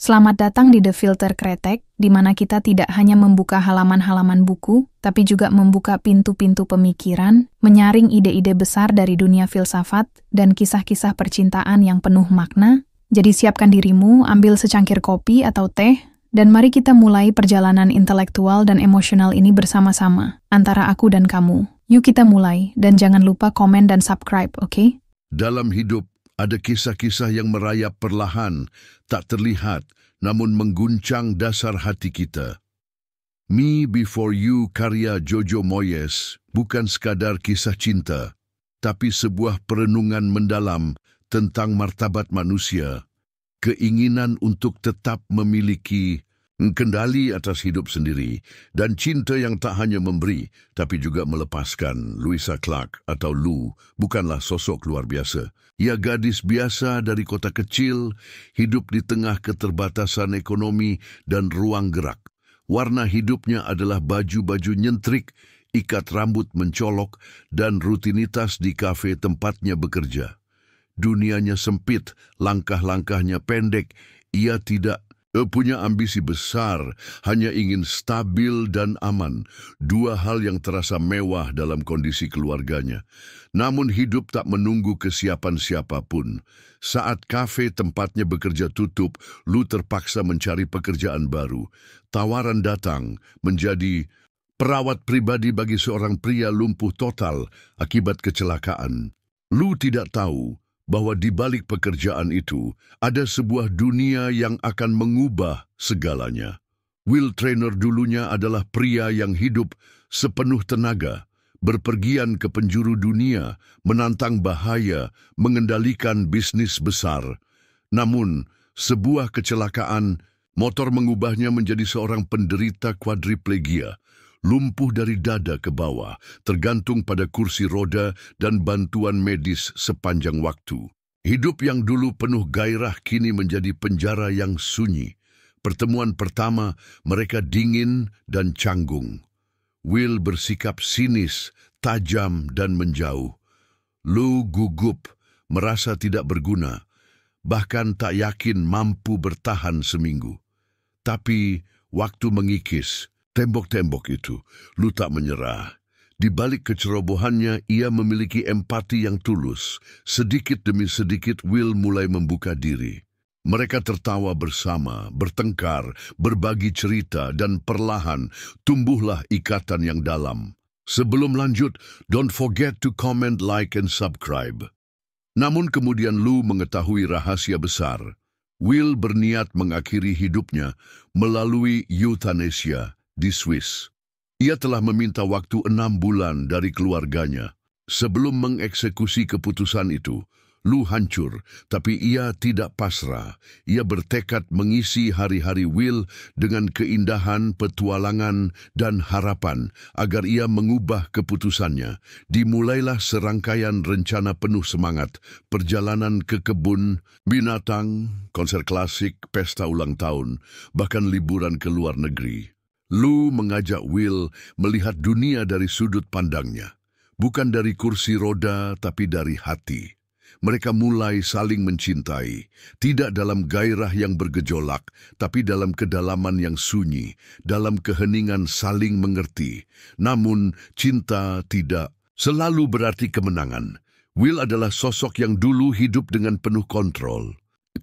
Selamat datang di The Filter Kretek, di mana kita tidak hanya membuka halaman-halaman buku, tapi juga membuka pintu-pintu pemikiran, menyaring ide-ide besar dari dunia filsafat, dan kisah-kisah percintaan yang penuh makna. Jadi siapkan dirimu, ambil secangkir kopi atau teh, dan mari kita mulai perjalanan intelektual dan emosional ini bersama-sama, antara aku dan kamu. Yuk kita mulai, dan jangan lupa komen dan subscribe, oke? Dalam hidup, ada kisah-kisah yang merayap perlahan, tak terlihat, namun mengguncang dasar hati kita. Me Before You karya Jojo Moyes bukan sekadar kisah cinta, tapi sebuah perenungan mendalam tentang martabat manusia, keinginan untuk tetap memiliki kendali atas hidup sendiri, dan cinta yang tak hanya memberi, tapi juga melepaskan. Louisa Clark atau Lou bukanlah sosok luar biasa. Ia gadis biasa dari kota kecil, hidup di tengah keterbatasan ekonomi dan ruang gerak. Warna hidupnya adalah baju-baju nyentrik, ikat rambut mencolok, dan rutinitas di kafe tempatnya bekerja. Dunianya sempit, langkah-langkahnya pendek. Ia tidak punya ambisi besar, hanya ingin stabil dan aman. Dua hal yang terasa mewah dalam kondisi keluarganya. Namun hidup tak menunggu kesiapan siapapun. Saat kafe tempatnya bekerja tutup, Lu terpaksa mencari pekerjaan baru. Tawaran datang menjadi perawat pribadi bagi seorang pria lumpuh total akibat kecelakaan. Lu tidak tahu bahwa di balik pekerjaan itu ada sebuah dunia yang akan mengubah segalanya. Will Trainer dulunya adalah pria yang hidup sepenuh tenaga, berpergian ke penjuru dunia, menantang bahaya, mengendalikan bisnis besar. Namun, sebuah kecelakaan, motor mengubahnya menjadi seorang penderita kuadriplegia, lumpuh dari dada ke bawah, tergantung pada kursi roda dan bantuan medis sepanjang waktu. Hidup yang dulu penuh gairah kini menjadi penjara yang sunyi. Pertemuan pertama, mereka dingin dan canggung. Will bersikap sinis, tajam dan menjauh. Lou gugup, merasa tidak berguna, bahkan tak yakin mampu bertahan seminggu. Tapi waktu mengikis tembok-tembok itu, Lu tak menyerah. Di balik kecerobohannya, ia memiliki empati yang tulus. Sedikit demi sedikit, Will mulai membuka diri. Mereka tertawa bersama, bertengkar, berbagi cerita, dan perlahan tumbuhlah ikatan yang dalam. Sebelum lanjut, don't forget to comment, like, and subscribe. Namun kemudian Lu mengetahui rahasia besar. Will berniat mengakhiri hidupnya melalui euthanasia di Swiss. Ia telah meminta waktu 6 bulan dari keluarganya. Sebelum mengeksekusi keputusan itu, Lu hancur, tapi ia tidak pasrah. Ia bertekad mengisi hari-hari Will dengan keindahan, petualangan, dan harapan agar ia mengubah keputusannya. Dimulailah serangkaian rencana penuh semangat, perjalanan ke kebun, binatang, konser klasik, pesta ulang tahun, bahkan liburan ke luar negeri. Lu mengajak Will melihat dunia dari sudut pandangnya, bukan dari kursi roda tapi dari hati. Mereka mulai saling mencintai, tidak dalam gairah yang bergejolak, tapi dalam kedalaman yang sunyi, dalam keheningan saling mengerti. Namun, cinta tidak selalu berarti kemenangan. Will adalah sosok yang dulu hidup dengan penuh kontrol.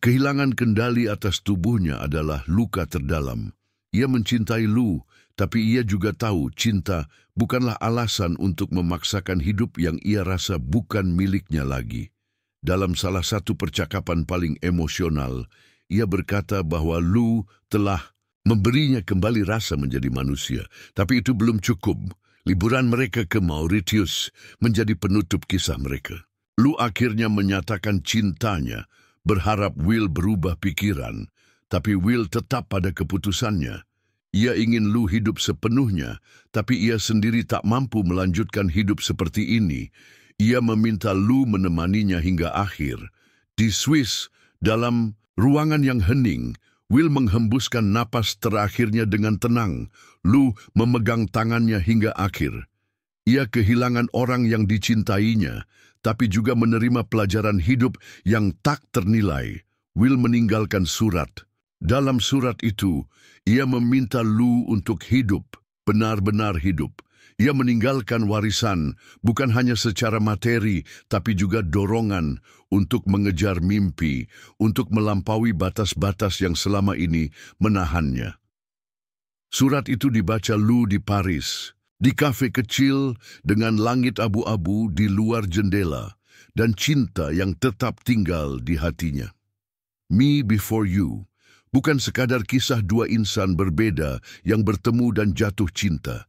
Kehilangan kendali atas tubuhnya adalah luka terdalam. Ia mencintai Lu, tapi ia juga tahu cinta bukanlah alasan untuk memaksakan hidup yang ia rasa bukan miliknya lagi. Dalam salah satu percakapan paling emosional, ia berkata bahwa Lu telah memberinya kembali rasa menjadi manusia. Tapi itu belum cukup. Liburan mereka ke Mauritius menjadi penutup kisah mereka. Lu akhirnya menyatakan cintanya, berharap Will berubah pikiran. Tapi Will tetap pada keputusannya. Ia ingin Lu hidup sepenuhnya, tapi ia sendiri tak mampu melanjutkan hidup seperti ini. Ia meminta Lu menemaninya hingga akhir. Di Swiss, dalam ruangan yang hening, Will menghembuskan napas terakhirnya dengan tenang. Lu memegang tangannya hingga akhir. Ia kehilangan orang yang dicintainya, tapi juga menerima pelajaran hidup yang tak ternilai. Will meninggalkan surat. Dalam surat itu, ia meminta Lu untuk hidup, benar-benar hidup. Ia meninggalkan warisan, bukan hanya secara materi, tapi juga dorongan untuk mengejar mimpi, untuk melampaui batas-batas yang selama ini menahannya. Surat itu dibaca Lu di Paris, di kafe kecil dengan langit abu-abu di luar jendela, dan cinta yang tetap tinggal di hatinya. Me Before You bukan sekadar kisah dua insan berbeda yang bertemu dan jatuh cinta.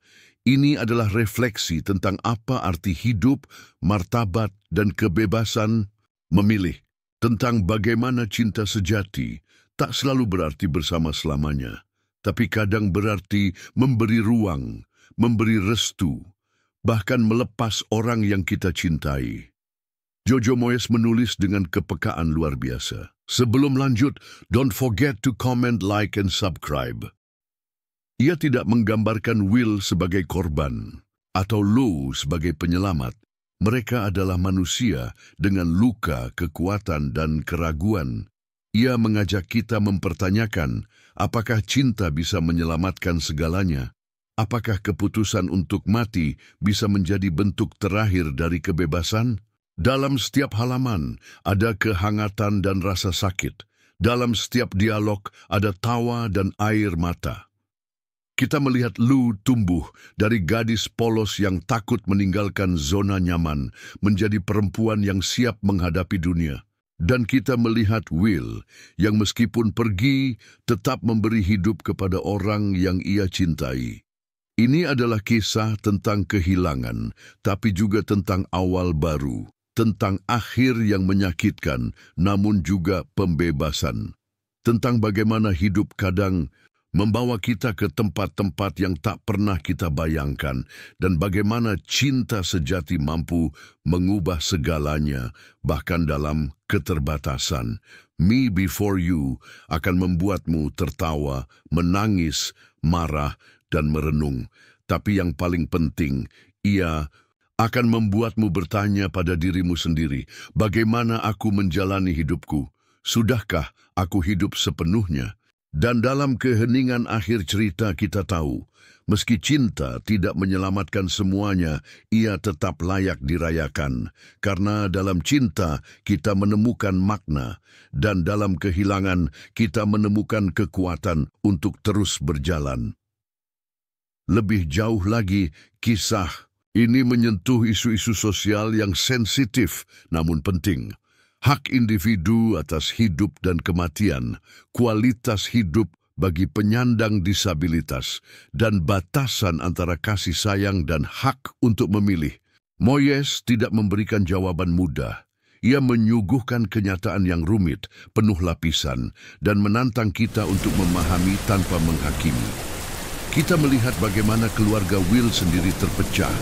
Ini adalah refleksi tentang apa arti hidup, martabat, dan kebebasan memilih. Tentang bagaimana cinta sejati tak selalu berarti bersama selamanya, tapi kadang berarti memberi ruang, memberi restu, bahkan melepas orang yang kita cintai. Jojo Moyes menulis dengan kepekaan luar biasa. Sebelum lanjut, don't forget to comment, like, and subscribe. Ia tidak menggambarkan Will sebagai korban atau Lou sebagai penyelamat. Mereka adalah manusia dengan luka, kekuatan, dan keraguan. Ia mengajak kita mempertanyakan, apakah cinta bisa menyelamatkan segalanya? Apakah keputusan untuk mati bisa menjadi bentuk terakhir dari kebebasan? Dalam setiap halaman ada kehangatan dan rasa sakit. Dalam setiap dialog ada tawa dan air mata. Kita melihat Lu tumbuh dari gadis polos yang takut meninggalkan zona nyaman menjadi perempuan yang siap menghadapi dunia. Dan kita melihat Will yang meskipun pergi tetap memberi hidup kepada orang yang ia cintai. Ini adalah kisah tentang kehilangan, tapi juga tentang awal baru. Tentang akhir yang menyakitkan, namun juga pembebasan. Tentang bagaimana hidup kadang membawa kita ke tempat-tempat yang tak pernah kita bayangkan, dan bagaimana cinta sejati mampu mengubah segalanya, bahkan dalam keterbatasan. Me Before You akan membuatmu tertawa, menangis, marah, dan merenung. Tapi yang paling penting, ia akan membuatmu bertanya pada dirimu sendiri, bagaimana aku menjalani hidupku? Sudahkah aku hidup sepenuhnya? Dan dalam keheningan akhir cerita kita tahu, meski cinta tidak menyelamatkan semuanya, ia tetap layak dirayakan. Karena dalam cinta kita menemukan makna, dan dalam kehilangan kita menemukan kekuatan untuk terus berjalan. Lebih jauh lagi, kisah ini menyentuh isu-isu sosial yang sensitif namun penting. Hak individu atas hidup dan kematian, kualitas hidup bagi penyandang disabilitas, dan batasan antara kasih sayang dan hak untuk memilih. Moyes tidak memberikan jawaban mudah. Ia menyuguhkan kenyataan yang rumit, penuh lapisan, dan menantang kita untuk memahami tanpa menghakimi. Kita melihat bagaimana keluarga Will sendiri terpecah.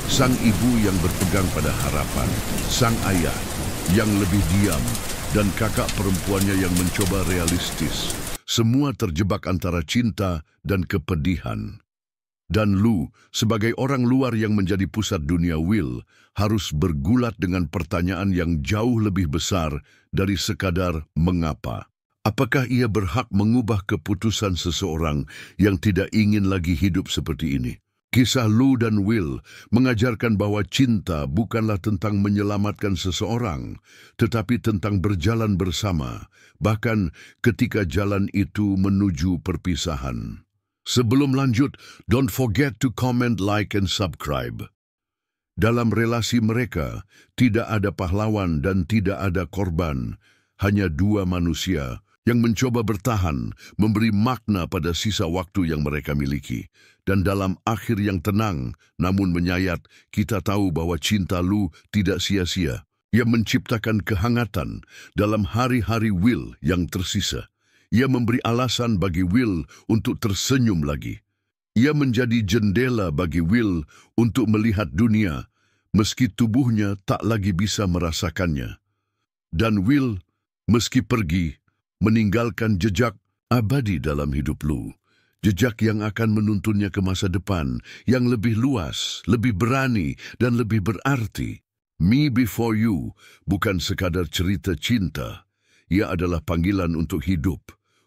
Sang ibu yang berpegang pada harapan, sang ayah yang lebih diam, dan kakak perempuannya yang mencoba realistis. Semua terjebak antara cinta dan kepedihan. Dan Lu, sebagai orang luar yang menjadi pusat dunia Will, harus bergulat dengan pertanyaan yang jauh lebih besar dari sekadar mengapa. Apakah ia berhak mengubah keputusan seseorang yang tidak ingin lagi hidup seperti ini? Kisah Lu dan Will mengajarkan bahwa cinta bukanlah tentang menyelamatkan seseorang, tetapi tentang berjalan bersama, bahkan ketika jalan itu menuju perpisahan. Sebelum lanjut, don't forget to comment, like, and subscribe. Dalam relasi mereka, tidak ada pahlawan dan tidak ada korban, hanya dua manusia yang mencoba bertahan, memberi makna pada sisa waktu yang mereka miliki. Dan dalam akhir yang tenang, namun menyayat, kita tahu bahwa cinta Lu tidak sia-sia. Ia menciptakan kehangatan dalam hari-hari Will yang tersisa. Ia memberi alasan bagi Will untuk tersenyum lagi. Ia menjadi jendela bagi Will untuk melihat dunia, meski tubuhnya tak lagi bisa merasakannya. Dan Will, meski pergi, meninggalkan jejak abadi dalam hidup Lu. Jejak yang akan menuntunnya ke masa depan yang lebih luas, lebih berani, dan lebih berarti. Me Before You bukan sekadar cerita cinta. Ia adalah panggilan untuk hidup,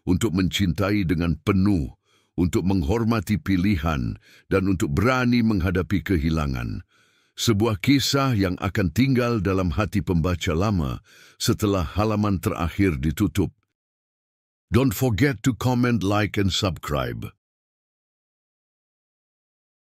untuk mencintai dengan penuh, untuk menghormati pilihan, dan untuk berani menghadapi kehilangan. Sebuah kisah yang akan tinggal dalam hati pembaca lama setelah halaman terakhir ditutup. Don't forget to comment, like, and subscribe.